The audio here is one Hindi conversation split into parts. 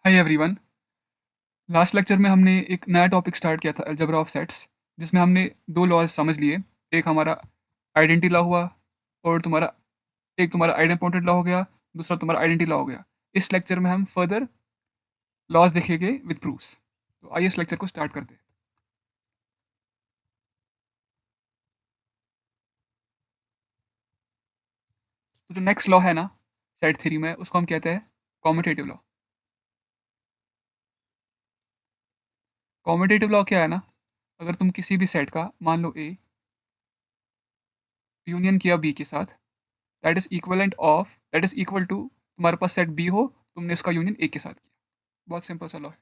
Hi everyone. लास्ट लेक्चर में हमने एक नया टॉपिक स्टार्ट किया था अलजेब्रा ऑफ सेट्स, जिसमें हमने दो लॉज समझ लिए। एक हमारा आइडेंटिटी लॉ हुआ और तुम्हारा आइडेंटिटी लॉ हो गया, दूसरा तुम्हारा आइडेंटिटी लॉ हो गया। इस लेक्चर में हम फर्दर लॉज देखेंगे विद प्रूफ्स। तो आइए इस लेक्चर को स्टार्ट करते हैं। तो जो नेक्स्ट लॉ है ना सेट थ्री में, उसको हम कहते हैं कॉम्यूटेटिव लॉ। कॉम्यूटेटिव लॉ क्या है ना, अगर तुम किसी भी सेट का मान लो ए यूनियन किया बी के साथ, दैट इज इक्वल टू तुम्हारे पास सेट बी हो, तुमने उसका यूनियन ए के साथ किया। बहुत सिंपल सा लॉ है।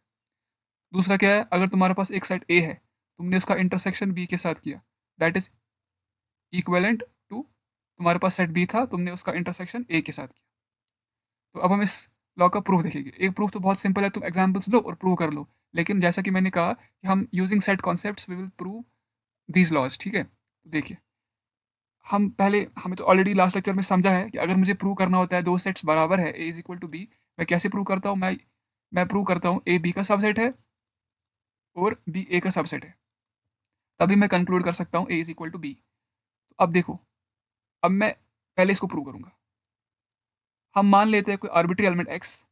दूसरा क्या है, अगर तुम्हारे पास एक सेट ए है, तुमने उसका इंटरसेक्शन बी के साथ किया, दैट इज इक्वेलेंट टू तुम्हारे पास सेट बी था, तुमने उसका इंटरसेक्शन ए के साथ किया। तो अब हम इस लॉ का प्रूफ देखेंगे। एक प्रूफ तो बहुत सिंपल है, तुम एग्जाम्पल्स लो और प्रूव कर लो। लेकिन जैसा कि मैंने कहा कि हम using set concepts we will prove these laws. ठीक है, तो देखिए, हमें तो ऑलरेडी लास्ट लेक्चर में समझा है कि अगर मुझे प्रूव करना होता है दो सेट्स बराबर है, ए इज इक्वल टू बी, मैं कैसे प्रूव करता हूँ? मैं प्रूव करता हूँ ए बी का सबसेट है और बी ए का सबसेट है, तभी मैं कंक्लूड कर सकता हूँ ए इज इक्वल टू बी। तो अब देखो, अब मैं पहले इसको प्रूव करूंगा। हम मान लेते हैं कोई आर्बिट्री एलिमेंट एक्स,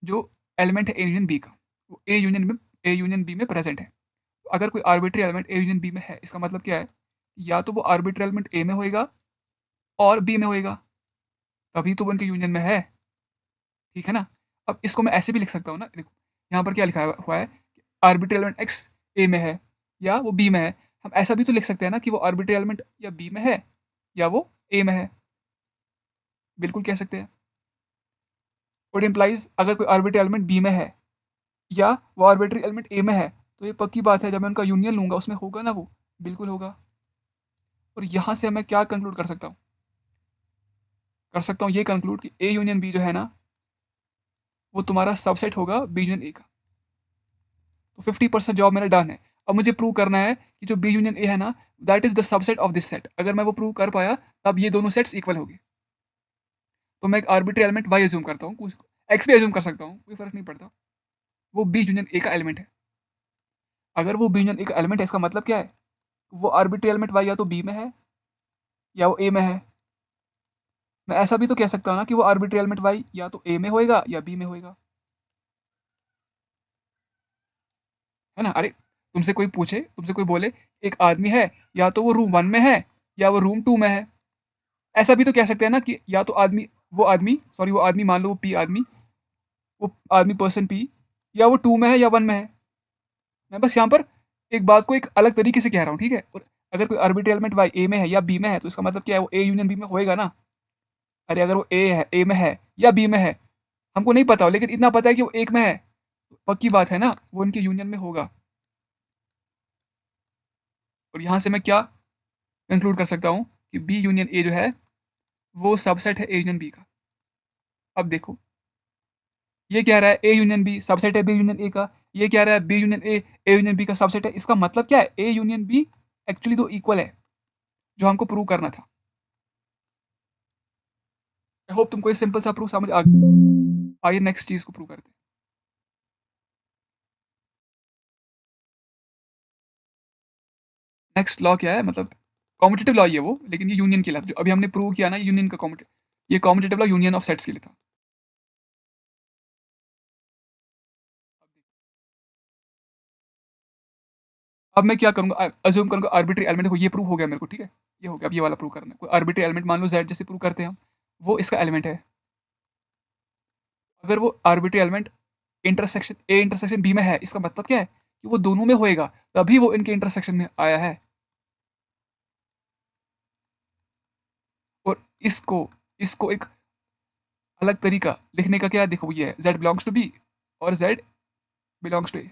जो एलिमेंट है ए यूनियन बी का, वो ए यूनियन बी में प्रेजेंट है। तो अगर कोई arbitrary element A union B में है, इसका मतलब क्या है? या तो वो आर्बिट्री एलिमेंट ए में होएगा और बी में होएगा, तभी तो वो उनके यूनियन में है। ठीक है ना? अब इसको मैं ऐसे भी लिख सकता हूँ ना, देखो यहाँ पर क्या लिखा हुआ है, आर्बिट्री एलिमेंट एक्स ए में है या वो बी में है। हम ऐसा भी तो लिख सकते हैं ना कि वो आर्बिट्री एलिमेंट या बी में है या वो ए में है। बिल्कुल कह सकते हैं। और इम्प्लाइज अगर कोई आर्बिट्री एलिमेंट बी में है या वो आर्बिट्री एलिमेंट ए में है, तो ये पक्की बात है, जब मैं उनका यूनियन लूंगा उसमें होगा ना वो, बिल्कुल होगा। और यहाँ से मैं क्या कंक्लूड कर सकता हूँ? कर सकता हूँ ये कंक्लूड कि ए यूनियन बी जो है ना, वो तुम्हारा सबसेट होगा बी यूनियन ए का। तो 50% जॉब मेरा डन है। अब मुझे प्रूव करना है कि जो बी यूनियन ए है ना, that is the subset of this set. अगर मैं वो प्रूव कर पाया, तब ये दोनों सेट्स इक्वल हो गए। तो मैं एक आर्बिट्री एलिमेंट वाई एज्यूम करता हूँ, कुछ एक्स भी एज्यूम कर सकता हूँ, कोई फर्क नहीं पड़ता। वो बी यूनियन ए का एलिमेंट है। अगर वो बी यूनियन ए का एलिमेंट है, इसका मतलब क्या है? वो आर्बिट्री एलिमेंट वाई या तो बी में है या वो ए में है। मैं ऐसा भी तो कह सकता हूँ ना कि वो आर्बिट्री एलिमेंट वाई या तो ए में होएगा या बी में होएगा। है ना? अरे, तुमसे कोई बोले एक आदमी है, या तो वो रूम वन में है या वो रूम टू में है। ऐसा भी तो कह सकते हैं ना कि या तो वो आदमी मान लो, वो पी आदमी, वो आदमी पर्सन पी, या वो टू में है या वन में है। मैं बस यहाँ पर एक बात को एक अलग तरीके से कह रहा हूँ, ठीक है? और अगर कोई आर्बिट्री एलिमेंट वाई ए में है या बी में है, तो इसका मतलब क्या है? वो ए यूनियन बी में होएगा ना। अरे अगर वो ए में है या बी में है, हमको नहीं पता हो, लेकिन इतना पता है कि वो एक में है, पक्की बात है ना, वो उनके यूनियन में होगा। और यहाँ से मैं क्या कंक्लूड कर सकता हूँ कि बी यूनियन ए जो है, वो सबसेट है ए यूनियन बी का। अब देखो, ये कह रहा है ए यूनियन बी सबसेट है बी यूनियन ए का, ये कह रहा है B union A union B का सबसेट है। इसका मतलब क्या है? ए यूनियन बी एक्चुअली दो इक्वल है, जो हमको प्रूव करना था। आई होप तुमको ये सिंपल सा प्रूफ समझ आ गया। आइए नेक्स्ट चीज को प्रूव करते हैं। नेक्स्ट लॉ क्या है, मतलब कॉम्पिटेटिव लॉ ही है वो, लेकिन ये यूनियन के लिए जो अभी हमने प्रूव किया ना, यूनियन का कॉम्पिटेटिव, ये competitive law union of sets के लिए था। अब मैं क्या करूंगा, अज्यूम करूंगा आर्बिट्री एलिमेंट। देखो ये प्रूव हो गया मेरे को, ठीक है? ये हो गया। अब ये वाला प्रूव करना है। कोई आर्बिट्री एलिमेंट मान लो जेड, जैसे प्रूव करते हैं हम, वो इसका एलिमेंट है। अगर वो आर्बिट्री एलिमेंट इंटरसेक्शन बी में है, इसका मतलब क्या है? कि वो दोनों में होएगा, तभी वो इनके इंटरसेक्शन में आया है। और इसको इसको एक अलग तरीका लिखने का क्या है, देखो ये है जेड बिलोंग्स टू बी और जेड बिलोंग्स टू ए।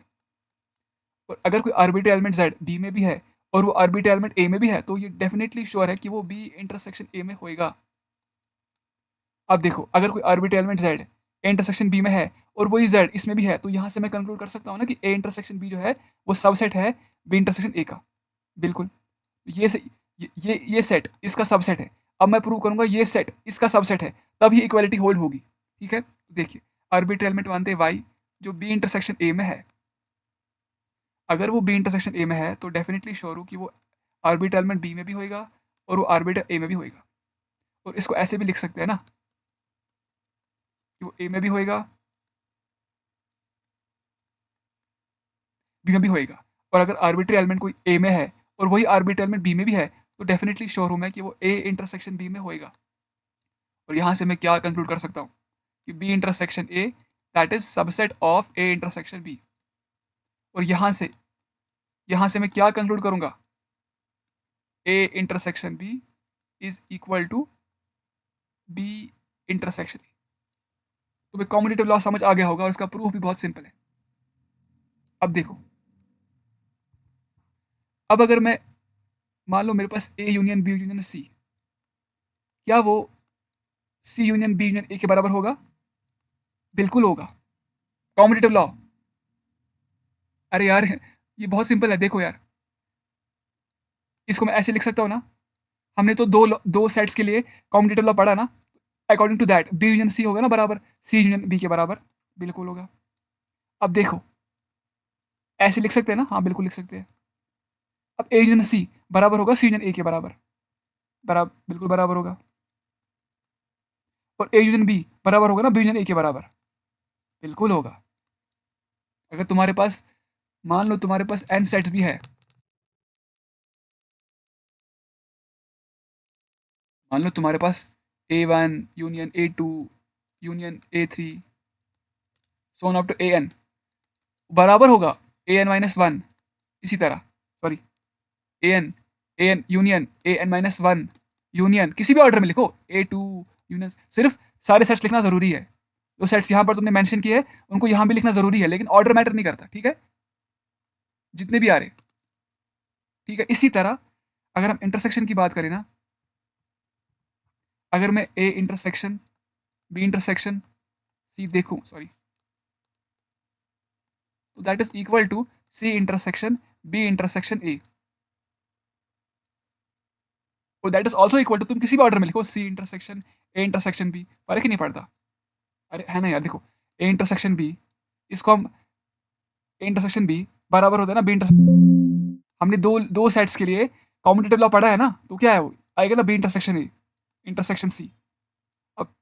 और अगर कोई आर्बिट्री एलिमेंट जेड बी में भी है और वो आर्बिट्री एलिमेंट ए में भी है, तो ये डेफिनेटली श्योर है कि वो बी इंटरसेक्शन ए में होएगा। अब देखो, अगर कोई arbitrary element Z intersection B में है और वही जेड इसमें भी है, तो यहाँ से मैं कंक्लूड कर सकता हूँ ना कि ए इंटरसेक्शन बी जो है, वो सबसेट है बी इंटरसेक्शन ए का। बिल्कुल। ये से, ये सेट इसका सबसेट है। अब मैं प्रूव करूंगा ये सेट इसका सबसेट है, तब ही इक्वालिटी होल्ड होगी। ठीक है, देखिए, आर्बिट्री एलिमेंट मानते हैं वाई, जो बी इंटरसेक्शन ए में है, अगर वो बी इंटरसेक्शन ए में है तो डेफिनेटली श्योर हूँ कि वो आर्बिटल एलिमेंट बी में भी होएगा और वो आर्बिटल ए में भी होएगा। और इसको ऐसे भी लिख सकते हैं ना कि वो ए में भी होएगा, बी में भी होएगा। और अगर आर्बिट्री एलिमेंट कोई ए में है और वही आर्बिट्री एलिमेंट बी में भी है तो डेफिनेटली श्योर हूँ मैं कि वो ए इंटरसेक्शन बी में होएगा। और यहाँ से मैं क्या कंक्लूड कर सकता हूँ कि B intersection A that is subset of A intersection B. और यहाँ से मैं क्या कंक्लूड करूँगा, A intersection B is equal to B intersection A. तो कॉम्यूटेटिव लॉ समझ आ गया होगा और इसका प्रूफ भी बहुत सिंपल है। अब देखो, अब अगर मैं मान लो मेरे पास A union B union C, क्या वो C union B union A के बराबर होगा? बिल्कुल होगा। कॉम्यूटेटिव लॉ, अरे यार ये बहुत सिंपल है। देखो यार, इसको मैं ऐसे लिख सकता हूँ ना, हमने तो दो सेट्स के लिए कॉम्यूटेटिव लॉ पढ़ा ना, according to that B union C होगा ना बराबर सी यूनियन बी के बराबर, बिल्कुल होगा। अब देखो ऐसे लिख सकते हैं ना, हाँ बिल्कुल लिख सकते हैं। अब ए यूनियन सी बराबर होगा सी यूनियन ए के बराबर, बिल्कुल बराबर होगा। और ए यूनियन बी बराबर होगा ना बी यूनियन ए के बराबर, बिल्कुल होगा। अगर तुम्हारे पास मान लो तुम्हारे पास एन सेट्स भी है, मान लो तुम्हारे पास A1 union A2 union A3 so on up to AN बराबर होगा AN माइनस वन। इसी तरह sorry AN union AN minus one union, किसी भी ऑर्डर में लिखो A2 यूनियन, सिर्फ सारे सेट्स लिखना जरूरी है। जो सेट्स यहाँ पर तुमने मेंशन किए हैं उनको यहाँ भी लिखना जरूरी है, लेकिन ऑर्डर मैटर नहीं करता, ठीक है, जितने भी आ रहे, ठीक है। इसी तरह अगर हम इंटरसेक्शन की बात करें ना, अगर मैं A intersection B intersection C देखूं, सॉरी, तो that is equal to C intersection B intersection A, और that is also equal to, तुम किसी भी ऑर्डर में लिखो C intersection A intersection B, फर्क ही नहीं पड़ता। अरे है ना यार, देखो ए इंटरसेक्शन बी, इसको हम ए इंटरसेक्शन बी बराबर होता है ना बी इंटरसेक्शन, हमने दो दो सेट्स के लिए कॉम्यूटेटिव लॉ पढ़ा है ना, तो क्या है वो आएगा ना B intersection A intersection C. अब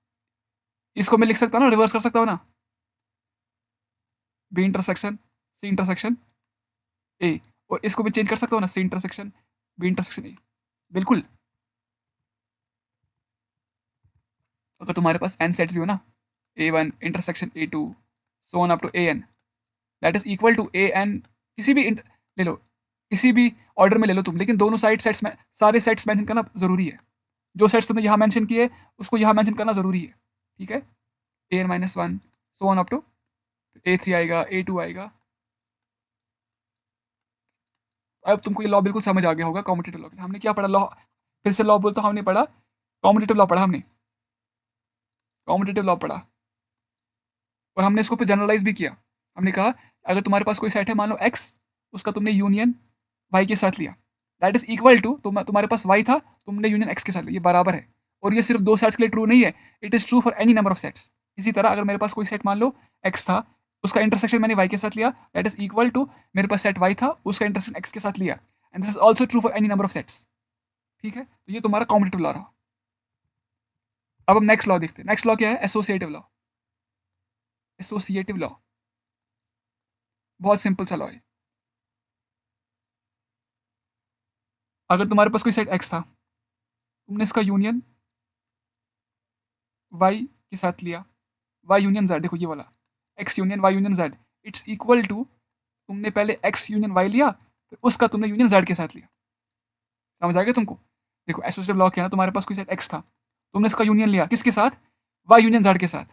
इसको मैं लिख सकता हूँ ना, रिवर्स कर सकता हूँ ना, B intersection C intersection A, और इसको भी चेंज कर सकता हूँ ना C intersection B intersection A, बिल्कुल। अगर तुम्हारे पास एन सेट्स भी हो ना, A1 intersection A2 so on up to AN, that is equal to AN, किसी भी ले लो, किसी भी ऑर्डर में ले लो तुम, लेकिन दोनों साइड सेट्स में सारे सेट्स मेंशन करना जरूरी है। जो सेट्स तुमने यहाँ मेंशन किए उसको यहाँ मेंशन करना जरूरी है, ठीक है। AN minus one so on up to A3 आएगा A2 आएगा। अब तुमको ये लॉ बिल्कुल समझ आ गया होगा कॉम्यूटेटिव लॉ। हमने क्या पढ़ा लॉ, फिर से लॉ बोलता, हमने पढ़ा कॉम्यूटेटिव लॉ पढ़ा, हमने कॉम्यूटेटिव लॉ पढ़ा और हमने इसको फिर जनरलाइज भी किया। हमने कहा अगर तुम्हारे पास कोई सेट है मान लो एक्स, उसका तुमने यूनियन वाई के साथ लिया, दैट इज इक्वल टू, तुम्हारे पास वाई था, तुमने यूनियन एक्स के साथ लिया, ये बराबर है। और ये सिर्फ दो सेट्स के लिए ट्रू नहीं है, it is true for any number of sets. इसी तरह अगर मेरे पास कोई सेट मान लो एक्स था, उसका इंटरसेक्शन मैंने वाई के साथ लिया, दैट इज इक्वल टू मेरे पास सेट वाई था, उसका इंटरसेक्शन एक्स के साथ लिया, and this is also true for any number of sets, ठीक है। तो ये तुम्हारा कॉम्यूटेटिव लॉ रहा। अब हम नेक्स्ट लॉ देखते हैं। नेक्स्ट लॉ क्या है? Associative law. एसोसिएटिव लॉ बहुत सिंपल सा लॉ है। अगर तुम्हारे पास कोई सेट एक्स था, तुमने इसका यूनियन वाई के साथ लिया, वाई यूनियन जेड, देखो ये वाला X union Y union Z, it's equal to, तुमने पहले एक्स यूनियन वाई लिया, फिर उसका तुमने यूनियन जेड के साथ लिया। समझ आ गया तुमको? देखो एसोसिएटिव लॉ क्या है ना, तुम्हारे पास कोई सेट एक्स था, तुमने इसका यूनियन लिया किसके साथ? वाई यूनियन जेड के साथ,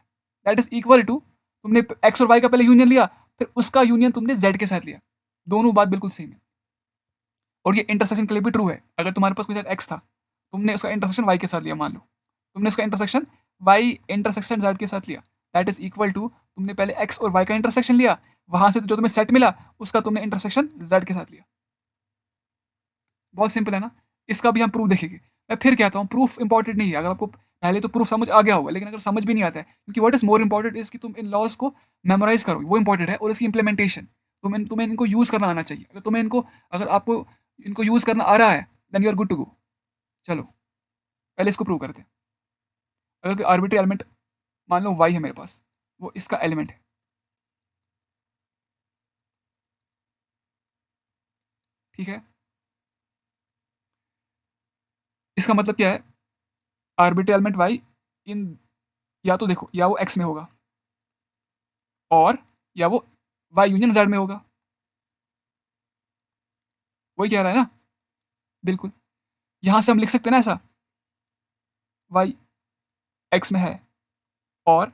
दैट इज इक्वल टू, तुमने एक्स और वाई का पहले यूनियन लिया, फिर उसका यूनियन तुमने जेड के साथ लिया। दोनों बात बिल्कुल सेम है। और ये इंटरसेक्शन के लिए भी ट्रू है। अगर तुम्हारे पास कोई सेट एक्स था, तुमने उसका इंटरसेक्शन वाई के साथ लिया, मान लो तुमने उसका इंटरसेक्शन वाई इंटरसेक्शन जेड के साथ लिया, दैट इज इक्वल टू, तुमने पहले एक्स और वाई का इंटरसेक्शन लिया, वहां से जो तुम्हें सेट मिला उसका तुमने इंटरसेक्शन जेड के साथ लिया। बहुत सिंपल है ना। इसका भी हम प्रूफ देखेंगे। मैं फिर कहता हूँ प्रूफ इंपॉर्टेंट नहीं है। अगर आपको पहले तो प्रूफ समझ आ गया होगा, लेकिन अगर समझ भी नहीं आता है, क्योंकि what is more important is कि तुम इन लॉज को मेमोराइज करो, वो इंपॉर्टेंट है, और इसकी इंप्लीमेंटेशन तुम्हें इनको यूज करना आना चाहिए। अगर आपको इनको यूज करना आ रहा है, then you are good to go. चलो पहले इसको प्रूव करते हैं। अगर आर्बिट्री एलिमेंट मान लो y है मेरे पास, वो इसका एलिमेंट है, ठीक है। इसका मतलब क्या है, आर्बिट्री एलिमेंट y इन, या तो देखो, या वो x में होगा, और या वो y यूनियन z में होगा। वही कह रहा है ना, बिल्कुल। यहां से हम लिख सकते हैं ना ऐसा, y x में है, और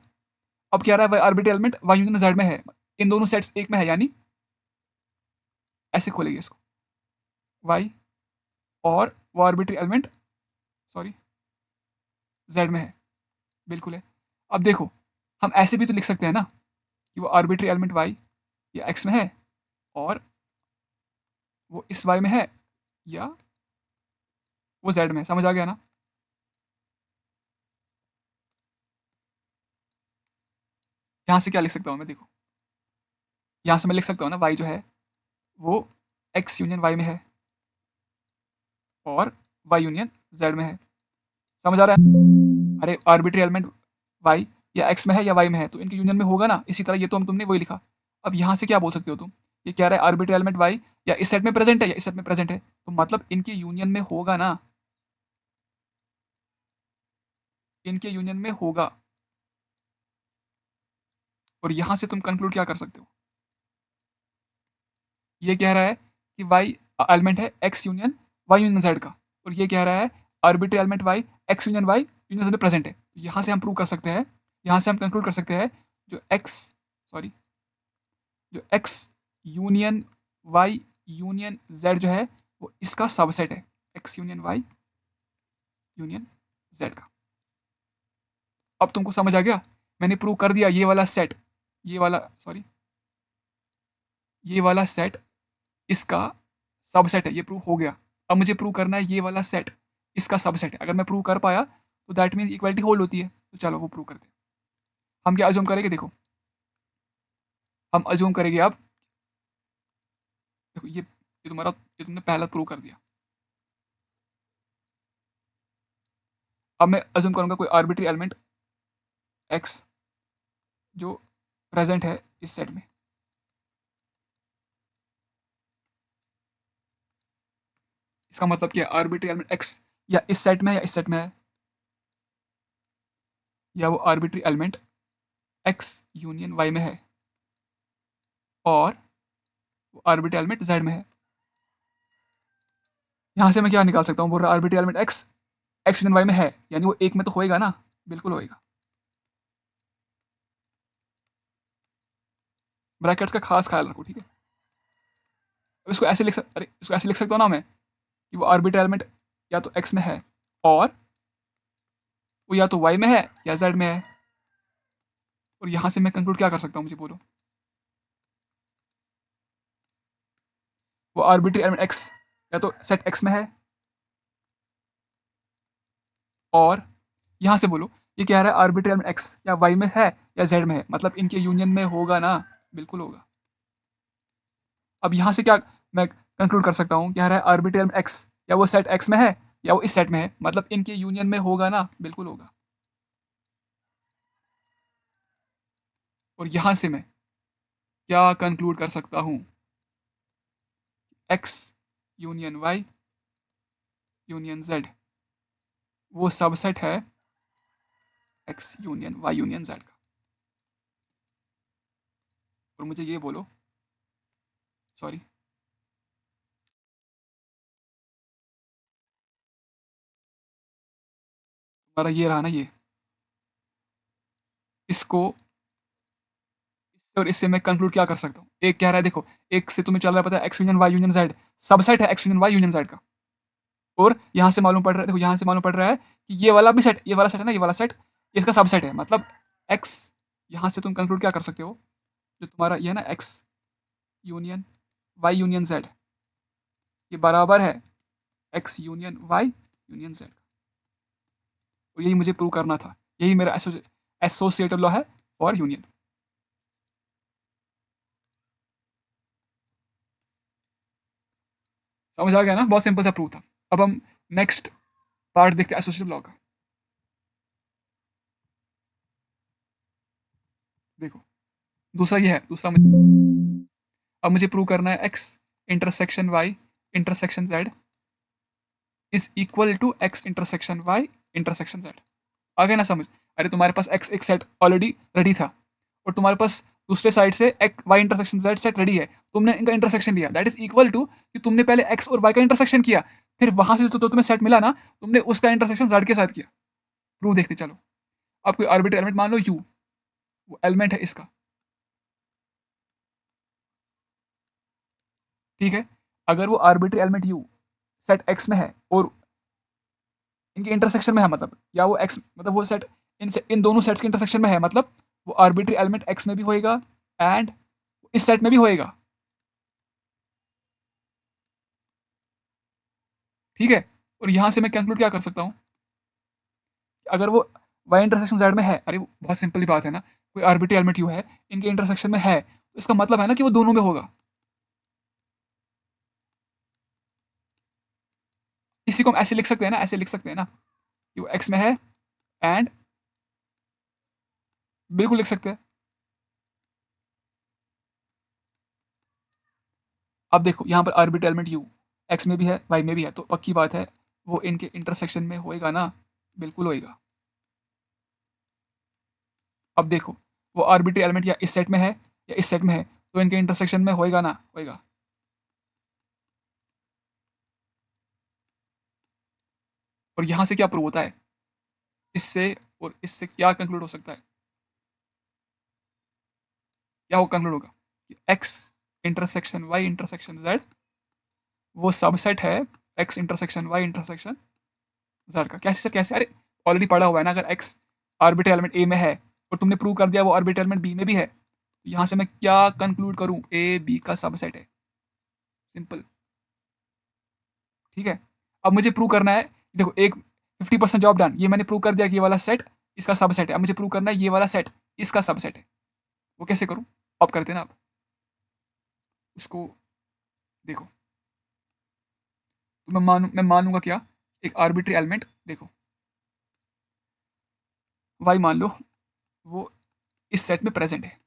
अब क्या रहा है, arbitrary element y union z में है, इन दोनों सेट्स एक में है, यानी ऐसे खोलेंगे इसको, y और वो आर्बिट्री एलिमेंट, सॉरी, z में है, बिल्कुल है। अब देखो, हम ऐसे भी तो लिख सकते हैं ना कि वो आर्बिट्री एलिमेंट y या x में है, और वो इस y में है, या वो z में है। समझ आ गया ना? यहाँ से क्या लिख सकता हूँ मैं, देखो, यहाँ से मैं लिख सकता हूँ ना, y जो है वो x यूनियन y में है, और y यूनियन z में है। समझ आ रहा है? अरे आर्बिट्री एलिमेंट y या x में है या y में है, तो इनके यूनियन में होगा ना। इसी तरह ये तो हम तुमने वही लिखा। अब यहाँ से क्या बोल सकते हो तुम, ये क्या रहा है, आर्बिट्री एलिमेंट y या इस सेट में प्रेजेंट है या इस सेट में प्रेजेंट है, तो मतलब इनके यूनियन में होगा ना, इनके यूनियन में होगा। और यहाँ से तुम कंक्लूड क्या कर सकते हो, ये कह रहा है कि y एलिमेंट है x union y union z का, और ये कह रहा है arbitrary element y x union y union z में प्रेजेंट है। यहाँ से हम प्रूव कर सकते हैं, यहाँ से हम कंक्लूड कर सकते हैं, जो x, सॉरी, जो x union y union z जो है वो इसका सबसेट है, x union y union z का। अब तुमको समझ आ गया, मैंने प्रूव कर दिया ये वाला सेट, ये वाला, सॉरी, ये वाला सेट इसका सबसेट है, ये प्रूव हो गया। अब मुझे प्रूव करना है ये वाला सेट इसका सबसेट है। अगर मैं प्रूव कर पाया तो दैट मीन इक्वालिटी होल्ड होती है। तो चलो वो प्रूव करते हैं। हम क्या अज्यूम करेंगे, देखो, हम अज्यूम करेंगे अब, देखो ये तुम्हारा, ये तुमने पहला प्रूव कर दिया। अब मैं अज्यूम करूंगा कोई आर्बिट्री एलिमेंट x जो प्रेजेंट है इस सेट में। इसका मतलब क्या है, आर्बिट्री एलिमेंट x या इस सेट में है या इस सेट में है, या वो arbitrary element x union y में है, और वो आर्बिट्री एलिमेंट z में है। यहाँ से मैं क्या निकाल सकता हूँ, बोल रहा arbitrary element x union y में है, यानी वो एक में तो होएगा ना, बिल्कुल होएगा। ब्रैकेट्स का खास ख्याल रखो, ठीक है। अब इसको ऐसे अरे इसको ऐसे लिख सकता हूँ ना मैं, कि वो आर्बिट्री एलिमेंट या तो x में है, और वो या तो y में है या z में है। और यहाँ से मैं कंक्लूड क्या कर सकता हूँ, मुझे बोलो। वो आर्बिट्री एलिमेंट x या तो सेट x में है, और यहाँ से बोलो, ये कह रहा है आर्बिट्री एलिमेंट x या y में है या z में है, मतलब इनके यूनियन में होगा ना, बिल्कुल होगा। अब यहाँ से क्या मैं कंक्लूड कर सकता हूँ, कह रहा है आर्बिट्री एलिमेंट x या वो सेट x में है या वो इस सेट में है, मतलब इनके यूनियन में होगा ना, बिल्कुल होगा। और यहाँ से मैं क्या कंक्लूड कर सकता हूँ, x union y union z वो सबसेट है x union y union z का। और मुझे ये बोलो, सॉरी, तुम्हारा ये रहा ना, ये, इसको, इससे और इससे मैं कंक्लूड क्या कर सकता हूँ, एक कह रहा है, देखो, एक से तुम्हें चल रहा है पता है x union y union z subset है x union y union z का। और यहाँ से मालूम पड़ रहा है, देखो, यहाँ से मालूम पड़ रहा है कि ये वाला भी सेट, ये वाला सेट है ना, ये वाला सेट इसका सबसेट है, मतलब x, यहाँ से तुम कंक्लूड क्या कर सकते हो, जो तुम्हारा ये है ना x union y union z, ये बराबर है x union y union z। और यही मुझे प्रूव करना था। यही मेरा एसोसिएटिव लॉ है फॉर यूनियन। समझ आ गया ना? बहुत सिंपल सा प्रूव था। अब हम नेक्स्ट पार्ट देखते हैं एसोसिएटिव लॉ का। देखो दूसरा ये है, अब मुझे प्रूव करना है X intersection Y intersection Z is equal to X intersection Y intersection Z. आ गया ना समझ? अरे तुम्हारे पास एक्स एक सेट ऑलरेडी रेडी था और तुम्हारे पास दूसरे साइड से X Y intersection Z set ready है, तुमने इनका इंटरसेक्शन लिया, दैट इज इक्वल टू कि तुमने पहले एक्स और वाई का इंटरसेक्शन किया, फिर वहां से तो तुम्हें सेट मिला ना, तुमने उसका इंटरसेक्शन जेड के साथ किया। प्रूव देखते चलो। अब कोई आर्बिट्री एलिमेंट मान लो यू, वो एलिमेंट है इसका, ठीक है? अगर वो arbitrary element you set x में है और इनके इंटरसेक्शन में है, मतलब या वो एक्स मतलब वो सेट इन दोनों सेट्स के इंटरसेक्शन में है, मतलब वो आर्बिट्री एलिमेंट एक्स में भी होएगा एंड इस सेट में भी होएगा, ठीक है? और यहां से मैं कंक्लूड क्या कर सकता हूं? अगर वो वाई इंटरसेक्शन जेड में है, अरे वो बहुत सिंपल ही बात है ना, कोई आर्बिट्री एलिमेंट यू है, इनके इंटरसेक्शन में है, तो इसका मतलब है ना कि वो दोनों में होगा। इसी को हम ऐसे लिख सकते हैं ना, ऐसे लिख सकते हैं ना कि वो एक्स में है एंड, बिल्कुल लिख सकते हैं। अब देखो यहाँ पर आर्बिट्री एलिमेंट यू एक्स में भी है वाई में भी है, तो पक्की बात है वो इनके इंटरसेक्शन में होएगा ना, बिल्कुल होएगा। अब देखो वो आर्बिट्री एलिमेंट या इस सेट में है या इस सेट में है, तो इनके इंटरसेक्शन में होएगा ना, होएगा। और यहां से क्या प्रूव होता है? इससे और इससे क्या कंक्लूड हो सकता है? क्या वो कंक्लूड होगा कि X intersection Y intersection Z वो सबसेट है X intersection Y intersection Z का। कैसे सर, कैसे? अरे ऑलरेडी पढ़ा हुआ है ना, अगर एक्स आर्बिट्री एलिमेंट ए में है और तुमने प्रूव कर दिया वो आर्बिट्री एलिमेंट बी में भी है, तो यहाँ से मैं क्या कंक्लूड करूँ? ए बी का सबसेट है, सिंपल, ठीक है? अब मुझे प्रूव करना है, देखो एक 50% जॉब डन, ये मैंने प्रूव कर दिया कि ये वाला सेट इसका सबसेट है। अब मुझे प्रूव करना है ये वाला सेट इसका सबसेट है। वो कैसे करूँ? अब करते हैं ना, अब उसको देखो। तो मैं मानूंगा क्या? एक आर्बिट्री एलिमेंट, देखो वाई मान लो वो इस सेट में प्रेजेंट है।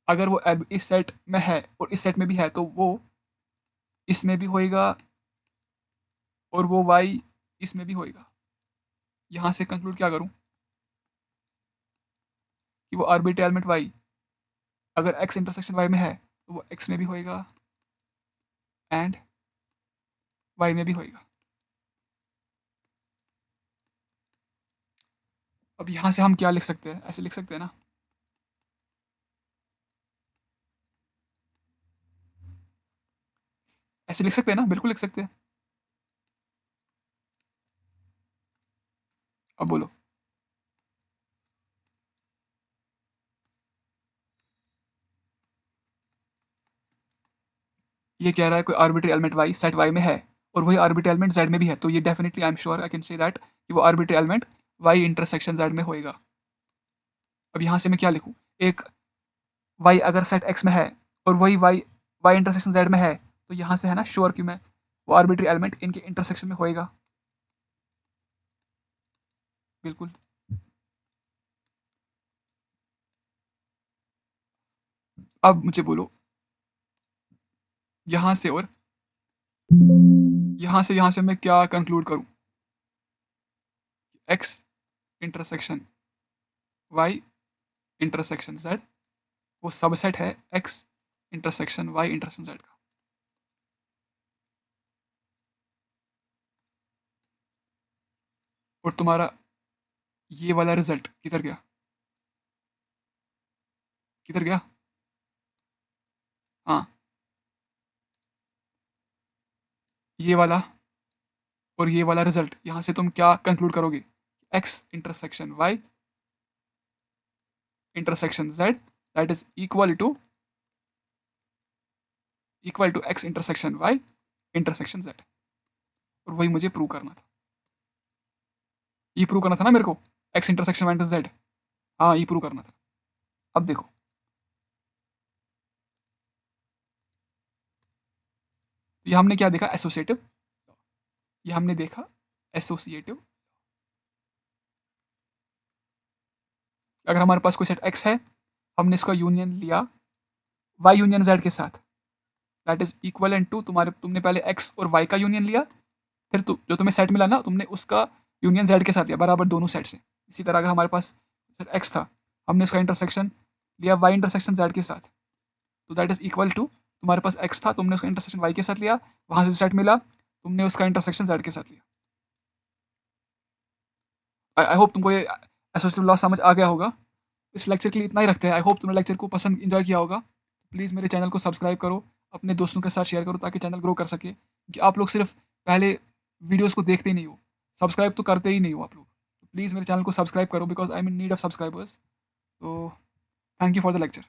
अगर वो इस सेट में है और इस सेट में भी है, तो वो इसमें भी होएगा और वो वाई इसमें भी होएगा। यहां से कंक्लूड क्या करूं कि वो आर्बिट्री एलिमेंट वाई अगर एक्स इंटरसेक्शन वाई में है, तो वो एक्स में भी होएगा एंड वाई में भी होएगा। अब यहां से हम क्या लिख सकते हैं? ऐसे लिख सकते हैं ना, ऐसे लिख सकते हैं ना, बिल्कुल लिख सकते हैं। अब बोलो। ये कह रहा है कोई arbitrary element Y set Y में है और वही आर्बिट्री एलिमेंट जेड में भी है, तो ये definitely I am sure I can say that कि वो arbitrary element Y intersection Z में होएगा। अब यहाँ से मैं क्या लिखूँ? एक वाई अगर सेट एक्स में है और वही वाई वाई इंटरसेक्शन जेड में है, तो यहाँ से है ना श्योर कि मैं वो आर्बिट्री एलिमेंट इनके इंटरसेक्शन में होएगा, बिल्कुल। अब मुझे बोलो यहाँ से और यहाँ से मैं क्या कंक्लूड करूँ? X intersection Y intersection Z वो सबसेट है X intersection Y intersection Z का। और तुम्हारा ये वाला रिजल्ट किधर गया? किधर गया? हाँ, ये वाला और ये वाला रिजल्ट, यहाँ से तुम क्या कंक्लूड करोगे? X intersection Y intersection Z that is equal to X intersection Y intersection Z. और वही मुझे प्रूव करना था। ये प्रूव करना था ना मेरे को, X intersection Y intersection Z. हाँ ये प्रूव करना था। अब देखो, ये हमने क्या देखा, एसोसिएटिव। ये हमने देखा एसोसिएटिव। अगर हमारे पास कोई सेट एक्स है, हमने इसका यूनियन लिया वाई यूनियन जेड के साथ, दैट इज इक्वल टू तुमने पहले एक्स और वाई का यूनियन लिया, फिर जो तुम्हें सेट मिला ना, तुमने उसका यूनियन जेड के साथ लिया, बराबर दोनों सेट से। इसी तरह अगर हमारे पास सेट एक्स था, हमने उसका इंटरसेक्शन लिया वाई इंटरसेक्शन जेड के साथ, तो दैट इज इक्वल टू, तुम्हारे पास एक्स था, तुमने उसका इंटरसेक्शन वाई के साथ लिया, वहां से सेट मिला, तुमने उसका इंटरसेक्शन जेड के साथ लिया। आई होप तुमको ये एसोसिएटिव लॉ समझ आ गया होगा। इस लेक्चर के लिए इतना ही रखते हैं। आई होप तुमने लेक्चर को पसंद इंजॉय किया होगा। प्लीज़ मेरे चैनल को सब्सक्राइब करो, अपने दोस्तों के साथ शेयर करो, ताकि चैनल ग्रो कर सके, कि आप लोग सिर्फ पहले वीडियोस को देखते ही नहीं हो, सब्सक्राइब तो करते ही नहीं हो आप लोग। प्लीज़ मेरे चैनल को सब्सक्राइब करो, because I am in need of subscribers. तो thank you for the lecture.